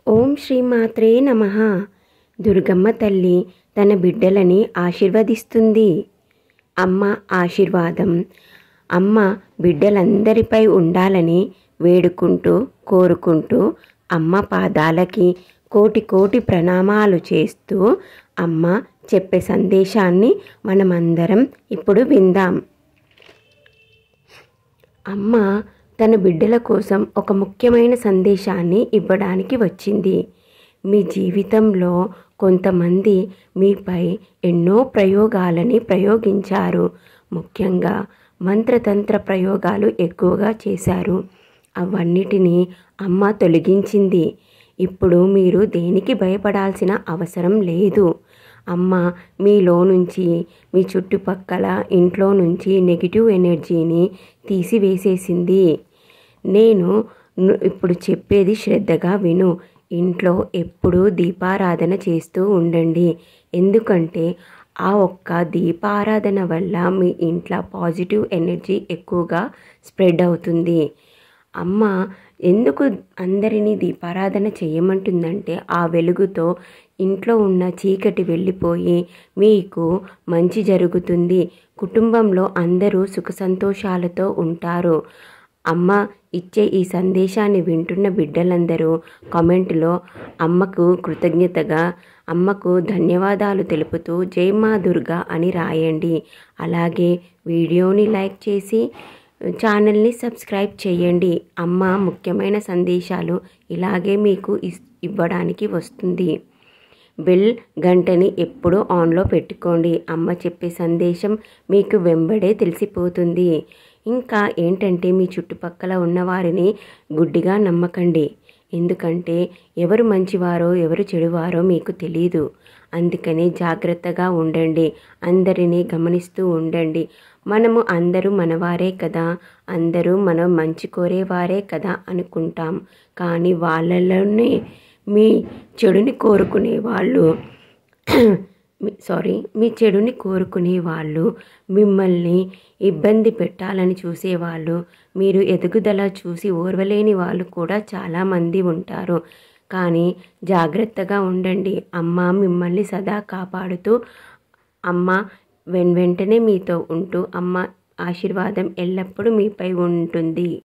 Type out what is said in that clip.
ఓం శ్రీమాత్రే నమః. దుర్గమ్మ తల్లి తన బిడ్డలని ఆశీర్వదిస్తుంది. అమ్మ ఆశీర్వాదం. అమ్మ బిడ్డలందరిపై ఉండాలని వేడుకుంటూ కోరుకుంటూ అమ్మ పాదాలకి కోటి కోటి ప్రణామాలు చేస్తూ అమ్మ చెప్పే సందేశాన్ని మనమందరం ఇప్పుడు విందాం. అమ్మ తన బిడ్డల కోసం ఒక ముఖ్యమైన సందేశాన్ని ఇవ్వడానికి వచ్చింది. మీ జీవితంలో కొంతమంది మీపై ఎన్నో ప్రయోగాలని ప్రయోగించారు. ముఖ్యంగా మంత్రతంత్ర ప్రయోగాలు ఎక్కువగా చేశారు. అవన్నిటినీ అమ్మ తొలగించింది. ఇప్పుడు మీరు దేనికి భయపడాల్సిన అవసరం లేదు. అమ్మ మీలో నుంచి, మీ చుట్టుపక్కల ఇంట్లో నుంచి నెగిటివ్ ఎనర్జీని తీసివేసేసింది. నేను ఇప్పుడు చెప్పేది శ్రద్ధగా విను. ఇంట్లో ఎప్పుడూ దీపారాధన చేస్తూ ఉండండి. ఎందుకంటే ఆ ఒక్క దీపారాధన వల్ల మీ ఇంట్లో పాజిటివ్ ఎనర్జీ ఎక్కువగా స్ప్రెడ్ అవుతుంది. అమ్మ ఎందుకు అందరినీ దీపారాధన చేయమంటుందంటే ఆ వెలుగుతో ఇంట్లో ఉన్న చీకటి వెళ్ళిపోయి మీకు మంచి జరుగుతుంది. కుటుంబంలో అందరూ సుఖ సంతోషాలతో ఉంటారు. అమ్మ ఇచ్చే ఈ సందేశాన్ని వింటున్న బిడ్డలందరూ కామెంట్లో అమ్మకు కృతజ్ఞతగా అమ్మకు ధన్యవాదాలు తెలుపుతూ జై మా దుర్గా అని రాయండి. అలాగే వీడియోని లైక్ చేసి ఛానల్ని సబ్స్క్రైబ్ చేయండి. అమ్మ ముఖ్యమైన సందేశాలు ఇలాగే మీకు ఇవ్వడానికి వస్తుంది. బెల్ గంటని ఎప్పుడూ ఆన్లో పెట్టుకోండి. అమ్మ చెప్పే సందేశం మీకు వెంబడే తెలిసిపోతుంది. ఇంకా ఏంటంటే మీ చుట్టుపక్కల ఉన్నవారిని గుడ్డిగా నమ్మకండి. ఎందుకంటే ఎవరు మంచివారో ఎవరు చెడువారో మీకు తెలీదు. అందుకని జాగ్రత్తగా ఉండండి. అందరినీ గమనిస్తూ ఉండండి. మనము అందరూ మనవారే కదా, అందరూ మనం మంచి కోరేవారే కదా అనుకుంటాం. కానీ వాళ్ళలోనే మీ చెడుని కోరుకునే వాళ్ళు మీ చెడుని కోరుకునే వాళ్ళు, మిమ్మల్ని ఇబ్బంది పెట్టాలని చూసేవాళ్ళు, మీరు ఎదుగుదల చూసి ఓర్వలేని వాళ్ళు కూడా చాలామంది ఉంటారు. కానీ జాగ్రత్తగా ఉండండి. అమ్మ మిమ్మల్ని సదా కాపాడుతూ అమ్మ వెంటనే మీతో ఉంటూ అమ్మ ఆశీర్వాదం ఎల్లప్పుడూ మీపై ఉంటుంది.